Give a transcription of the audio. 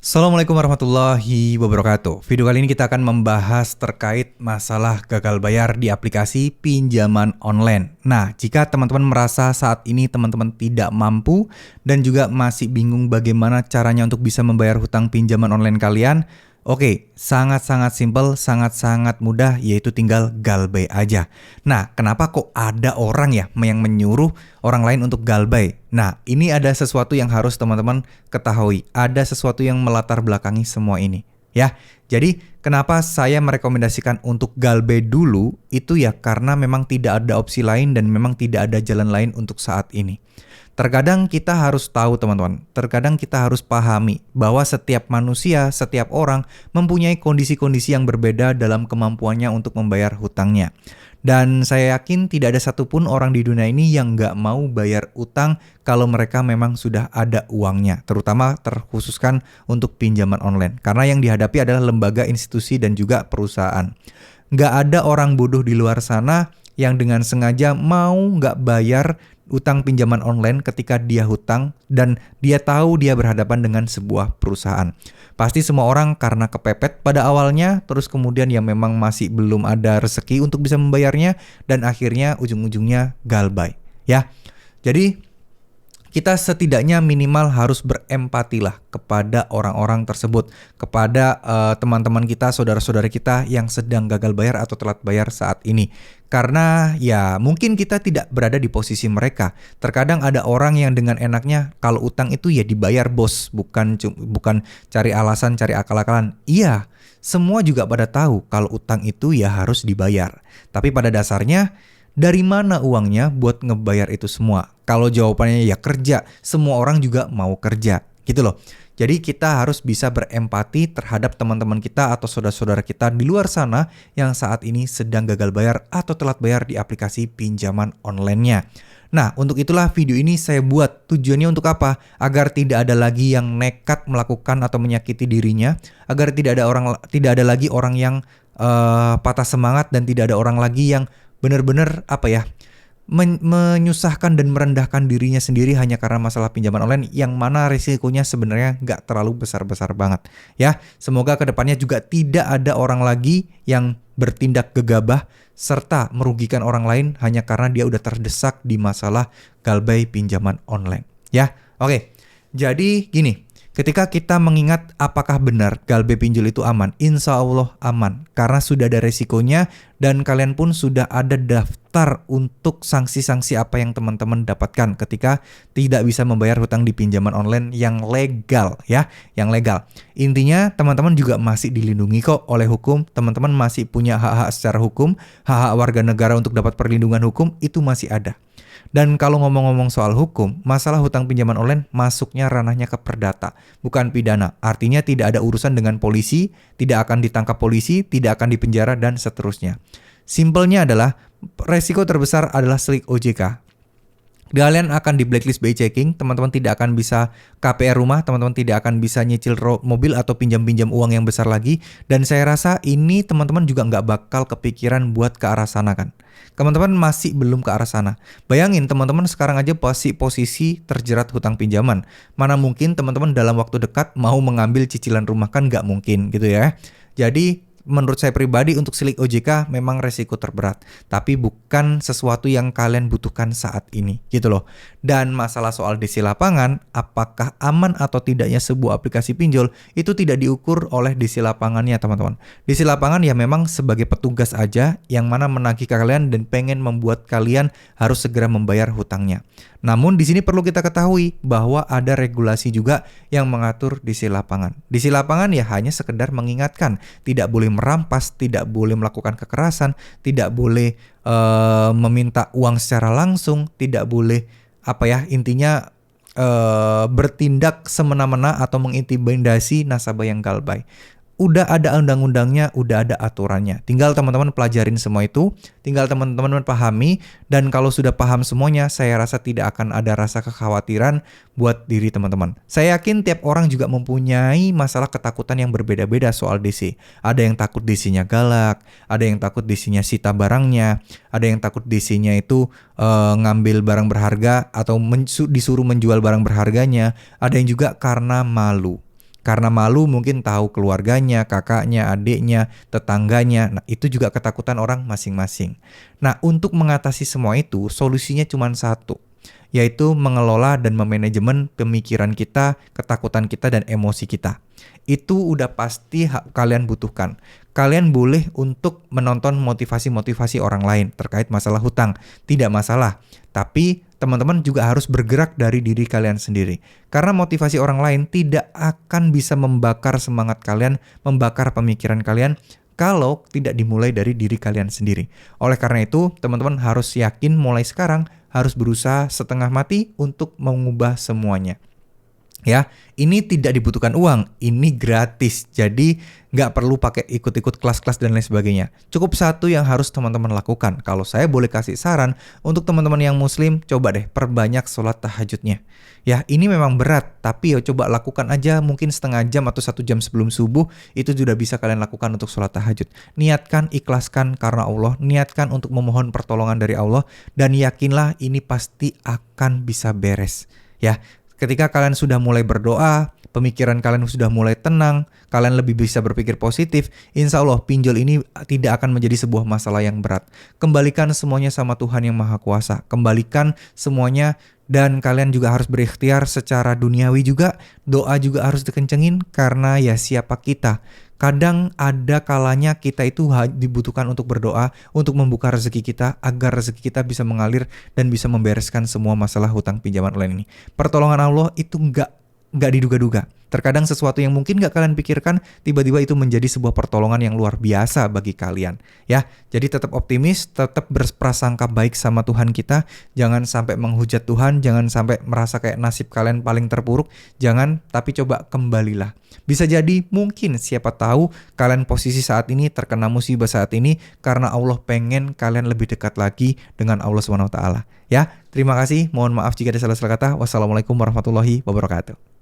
Assalamualaikum warahmatullahi wabarakatuh. Video kali ini kita akan membahas terkait masalah gagal bayar di aplikasi pinjaman online. Nah, jika teman-teman merasa saat ini teman-teman tidak mampu dan juga masih bingung bagaimana caranya untuk bisa membayar hutang pinjaman online kalian, oke, sangat-sangat simpel, sangat-sangat mudah, yaitu tinggal galbay aja. Nah, kenapa kok ada orang ya yang menyuruh orang lain untuk galbay? Nah, ini ada sesuatu yang harus teman-teman ketahui. Ada sesuatu yang melatar belakangi semua ini, ya. Jadi, kenapa saya merekomendasikan untuk galbay dulu? Itu ya karena memang tidak ada opsi lain dan memang tidak ada jalan lain untuk saat ini. Terkadang kita harus tahu teman-teman, terkadang kita harus pahami bahwa setiap manusia, setiap orang mempunyai kondisi-kondisi yang berbeda dalam kemampuannya untuk membayar hutangnya. Dan saya yakin tidak ada satupun orang di dunia ini yang nggak mau bayar utang kalau mereka memang sudah ada uangnya, terutama terkhususkan untuk pinjaman online. Karena yang dihadapi adalah lembaga, institusi, dan juga perusahaan. Nggak ada orang bodoh di luar sana yang dengan sengaja mau nggak bayar utang pinjaman online ketika dia hutang dan dia tahu dia berhadapan dengan sebuah perusahaan. Pasti semua orang karena kepepet pada awalnya, terus kemudian yang memang masih belum ada rezeki untuk bisa membayarnya, dan akhirnya ujung-ujungnya galbay. Ya, jadi kita setidaknya minimal harus berempati lah kepada orang-orang tersebut, kepada teman-teman kita, saudara-saudara kita yang sedang gagal bayar atau telat bayar saat ini. Karena ya mungkin kita tidak berada di posisi mereka. Terkadang ada orang yang dengan enaknya kalau utang itu ya dibayar bos, bukan cari alasan, cari akal-akalan. Iya, semua juga pada tahu kalau utang itu ya harus dibayar. Tapi pada dasarnya dari mana uangnya buat ngebayar itu semua? Kalau jawabannya ya kerja, semua orang juga mau kerja, gitu loh. Jadi kita harus bisa berempati terhadap teman-teman kita atau saudara-saudara kita di luar sana yang saat ini sedang gagal bayar atau telat bayar di aplikasi pinjaman online-nya. Nah, untuk itulah video ini saya buat. Tujuannya untuk apa? Agar tidak ada lagi yang nekat melakukan atau menyakiti dirinya, agar tidak ada lagi orang yang patah semangat, dan tidak ada orang lagi yang benar-benar menyusahkan dan merendahkan dirinya sendiri hanya karena masalah pinjaman online yang mana risikonya sebenarnya nggak terlalu besar-besar banget. Ya, semoga kedepannya juga tidak ada orang lagi yang bertindak gegabah serta merugikan orang lain hanya karena dia udah terdesak di masalah galbay pinjaman online. Ya, oke. Jadi gini. Ketika kita mengingat apakah benar galbay pinjol itu aman, insya Allah aman. Karena sudah ada resikonya dan kalian pun sudah ada daftar untuk sanksi-sanksi apa yang teman-teman dapatkan ketika tidak bisa membayar hutang di pinjaman online yang legal ya, yang legal. Intinya teman-teman juga masih dilindungi kok oleh hukum, teman-teman masih punya hak-hak secara hukum, hak-hak warga negara untuk dapat perlindungan hukum itu masih ada. Dan kalau ngomong-ngomong soal hukum, masalah hutang pinjaman online masuknya ranahnya ke perdata, bukan pidana. Artinya tidak ada urusan dengan polisi, tidak akan ditangkap polisi, tidak akan dipenjara, dan seterusnya. Simpelnya adalah, resiko terbesar adalah slick OJK. Kalian akan di blacklist by checking, teman-teman tidak akan bisa KPR rumah, teman-teman tidak akan bisa nyicil mobil atau pinjam-pinjam uang yang besar lagi. Dan saya rasa ini teman-teman juga nggak bakal kepikiran buat ke arah sana kan. Teman-teman masih belum ke arah sana. Bayangin teman-teman sekarang aja posisi terjerat hutang pinjaman. Mana mungkin teman-teman dalam waktu dekat mau mengambil cicilan rumah, kan nggak mungkin gitu ya. Jadi menurut saya pribadi untuk silik OJK memang resiko terberat, tapi bukan sesuatu yang kalian butuhkan saat ini gitu loh. Dan masalah soal DC lapangan, apakah aman atau tidaknya sebuah aplikasi pinjol, itu tidak diukur oleh DC lapangannya teman-teman. DC lapangan ya memang sebagai petugas aja yang mana menagih ke kalian dan pengen membuat kalian harus segera membayar hutangnya. Namun di sini perlu kita ketahui bahwa ada regulasi juga yang mengatur DC lapangan. DC lapangan ya hanya sekedar mengingatkan, tidak boleh merampas, tidak boleh melakukan kekerasan, tidak boleh meminta uang secara langsung, tidak boleh intinya bertindak semena-mena atau mengintimidasi nasabah yang galbay. Udah ada undang-undangnya, udah ada aturannya. Tinggal teman-teman pelajarin semua itu, tinggal teman-teman pahami, dan kalau sudah paham semuanya, saya rasa tidak akan ada rasa kekhawatiran buat diri teman-teman. Saya yakin tiap orang juga mempunyai masalah ketakutan yang berbeda-beda soal DC. Ada yang takut DC-nya galak, ada yang takut DC-nya sita barangnya, ada yang takut DC-nya itu ngambil barang berharga atau disuruh menjual barang berharganya, ada yang juga karena malu. Karena malu mungkin tahu keluarganya, kakaknya, adiknya, tetangganya. Nah, itu juga ketakutan orang masing-masing. Nah, untuk mengatasi semua itu, solusinya cuma satu, yaitu mengelola dan memanajemen pemikiran kita, ketakutan kita, dan emosi kita. Itu udah pasti kalian butuhkan. Kalian boleh untuk menonton motivasi-motivasi orang lain terkait masalah hutang. Tidak masalah. Tapi teman-teman juga harus bergerak dari diri kalian sendiri. Karena motivasi orang lain tidak akan bisa membakar semangat kalian, membakar pemikiran kalian, kalau tidak dimulai dari diri kalian sendiri. Oleh karena itu, teman-teman harus yakin mulai sekarang, harus berusaha setengah mati untuk mengubah semuanya. Ya, ini tidak dibutuhkan uang, ini gratis. Jadi nggak perlu pakai ikut-ikut kelas-kelas dan lain sebagainya. Cukup satu yang harus teman-teman lakukan. Kalau saya boleh kasih saran untuk teman-teman yang muslim, coba deh perbanyak sholat tahajudnya. Ya, ini memang berat, tapi ya coba lakukan aja mungkin setengah jam atau 1 jam sebelum subuh, itu sudah bisa kalian lakukan untuk sholat tahajud. Niatkan, ikhlaskan karena Allah, niatkan untuk memohon pertolongan dari Allah, dan yakinlah ini pasti akan bisa beres. Ya, ketika kalian sudah mulai berdoa, pemikiran kalian sudah mulai tenang, kalian lebih bisa berpikir positif, insya Allah pinjol ini tidak akan menjadi sebuah masalah yang berat. Kembalikan semuanya sama Tuhan yang Maha Kuasa. Kembalikan semuanya, dan kalian juga harus berikhtiar secara duniawi juga. Doa juga harus dikencengin, karena ya siapa kita. Kadang ada kalanya kita itu dibutuhkan untuk berdoa, untuk membuka rezeki kita, agar rezeki kita bisa mengalir dan bisa membereskan semua masalah hutang pinjaman online ini. Pertolongan Allah itu nggak diduga-duga. Terkadang sesuatu yang mungkin nggak kalian pikirkan, tiba-tiba itu menjadi sebuah pertolongan yang luar biasa bagi kalian. Ya, jadi tetap optimis, tetap berprasangka baik sama Tuhan kita. Jangan sampai menghujat Tuhan, jangan sampai merasa kayak nasib kalian paling terpuruk. Jangan, tapi coba kembalilah. Bisa jadi mungkin siapa tahu kalian posisi saat ini terkena musibah saat ini karena Allah pengen kalian lebih dekat lagi dengan Allah SWT. Ya, terima kasih. Mohon maaf jika ada salah-salah kata. Wassalamualaikum warahmatullahi wabarakatuh.